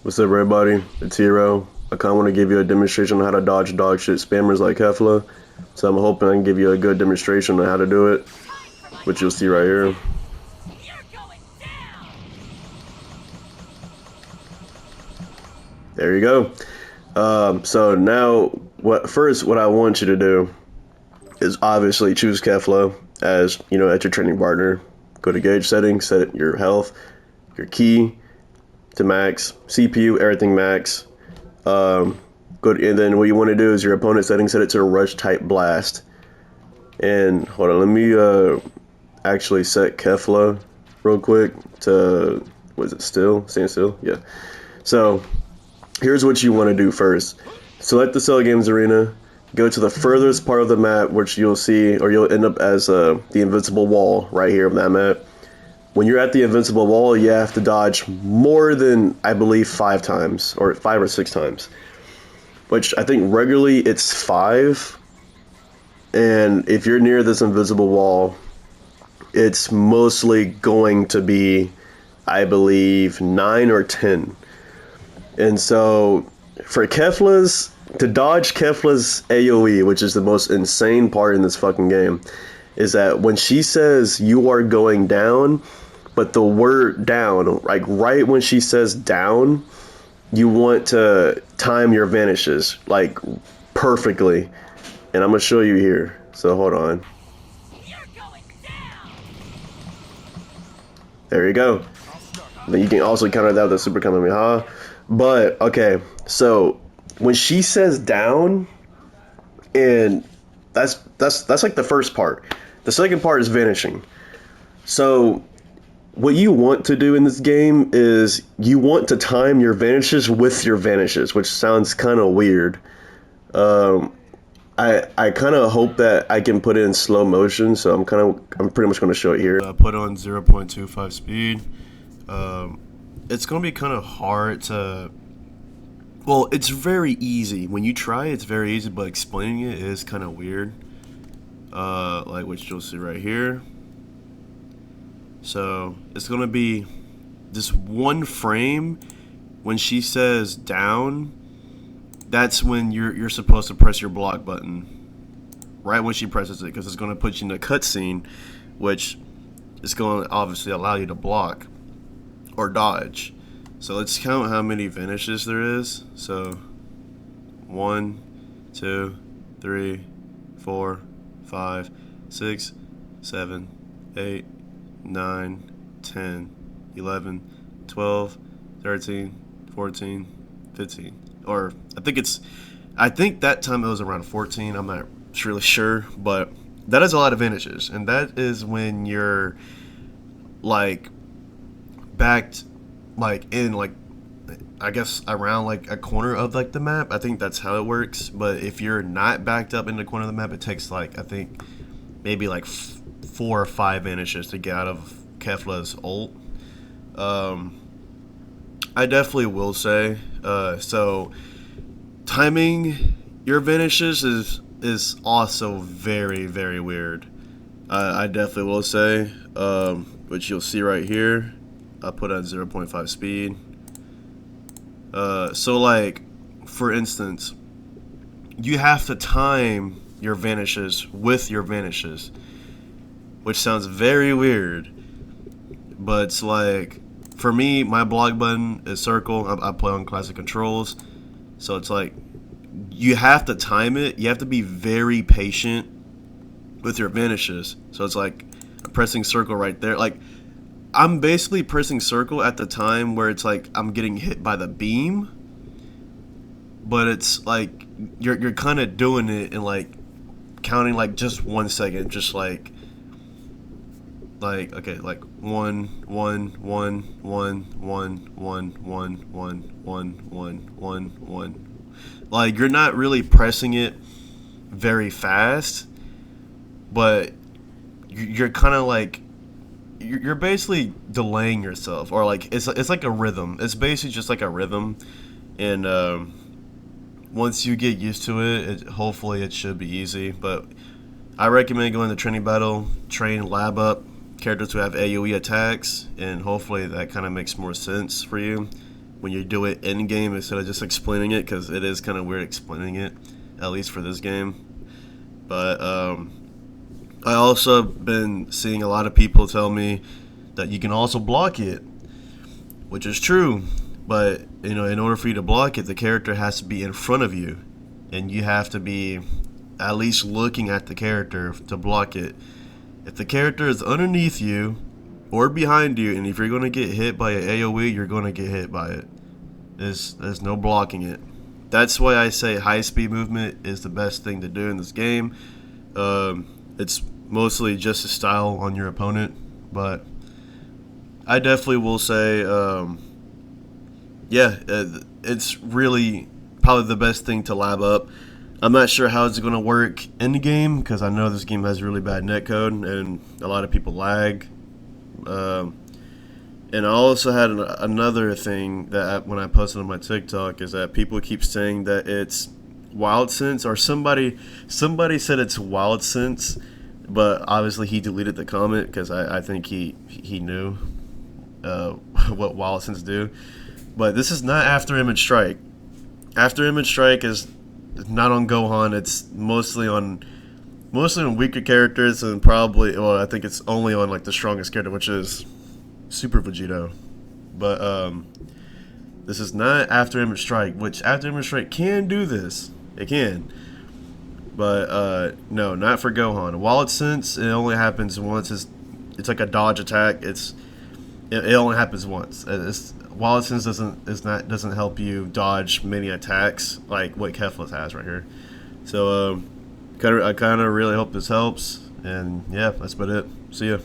What's up, everybody? It's Hero. I kind of want to give you a demonstration on how to dodge dog shit spammers like Kefla. So I'm hoping I can give you a good demonstration on how to do it, which you'll see right here. There you go. So now, what I want you to do is obviously choose Kefla as at your training partner. Go to gauge settings, set your health, your key to max, CPU, everything max. And then what you want to do is your opponent setting, set it to a rush type blast. And hold on, let me actually set Kefla real quick to, was it still? Stand still? Yeah. So here's what you want to do first. Select the Cell Games Arena, go to the furthest part of the map, which you'll see, or you'll end up as the invincible wall right here of that map. When you're at the invincible wall, you have to dodge more than, I believe, 5 times, or 5 or 6 times. Which I think regularly it's 5. And if you're near this invisible wall, it's mostly going to be, I believe, 9 or 10. And so, for Kefla's, to dodge Kefla's AoE, which is the most insane part in this fucking game, is that when she says you are going down, but the word down, like right when she says down, you want to time your vanishes, like perfectly. And I'm going to show you here. So hold on. There you go. Then you can also counter that with a Super Kamehameha. But, okay, so when she says down, and that's like the first part. The second part is vanishing. So what you want to do in this game is you want to time your vanishes with your vanishes, which sounds kind of weird. I kind of hope that I can put it in slow motion, so I'm pretty much going to show it here. Put on 0.25 speed. It's going to be kind of hard to, well, it's very easy. When you try, it's very easy, but explaining it is kind of weird. Like which you'll see right here. So it's gonna be this one frame when she says down. That's when you're supposed to press your block button, right when she presses it, because it's gonna put you in a cutscene, which is going to obviously allow you to block or dodge. So let's count how many vanishes there is. So 1, 2, 3, 4, 5, 6, 7, 8, 9, 10, 11, 12, 13, 14, 15. Or I think that time it was around 14. I'm not really sure, but that is a lot of vanishes. And that is when you're like backed like in like, I guess around like a corner of like the map. I think that's how it works. But if you're not backed up in the corner of the map, it takes like, I think maybe like 4 or 5 vanishes to get out of Kefla's ult. I definitely will say, so timing your vanishes is also very, very weird. I definitely will say, which you'll see right here. I put at 0.5 speed. So like, for instance, you have to time your vanishes with your vanishes, which sounds very weird, but it's like, for me, my block button is circle. I play on classic controls, so it's like you have to time it. You have to be very patient with your vanishes. So it's like I'm pressing circle right there. Like I'm basically pressing circle at the time where it's like I'm getting hit by the beam, but it's like you're kind of doing it and like counting like just 1 second, just like okay, like 1 1 1 1 1 1 1 1 1 1 1. Like you're not really pressing it very fast, but you're kind of like you're basically delaying yourself, or like it's like a rhythm. It's basically just like a rhythm, and once you get used to it, hopefully it should be easy. But I recommend going to training battle, train lab up characters who have AoE attacks, and hopefully that kind of makes more sense for you. when you do it in game instead of just explaining it, because it is kind of weird explaining it, at least for this game. But I also been seeing a lot of people tell me that you can also block it, which is true. But in order for you to block it, the character has to be in front of you, and you have to be at least looking at the character to block it. If the character is underneath you or behind you, and if you're going to get hit by an AoE, you're going to get hit by it. There's no blocking it. That's why I say high speed movement is the best thing to do in this game. It's mostly just a style on your opponent, but I definitely will say, it's really probably the best thing to lab up. I'm not sure how it's going to work in the game, because I know this game has really bad netcode and a lot of people lag. And I also had another thing that when I posted on my TikTok is that people keep saying that it's Wild Sense, or somebody said it's Wild Sense, but obviously he deleted the comment because I think he knew what Wild Sense do. But this is not After Image Strike. After Image Strike is not on Gohan. It's mostly on weaker characters, and probably, well, I think it's only on like the strongest character, which is Super Vegito. But this is not After Image Strike, which After Image Strike can do this. It can. But no, not for Gohan. Wild Sense, it only happens once. It's like a dodge attack. It only happens once. Wild Sense doesn't help you dodge many attacks like what Keflas has right here. So I kind of really hope this helps. And yeah, that's about it. See ya.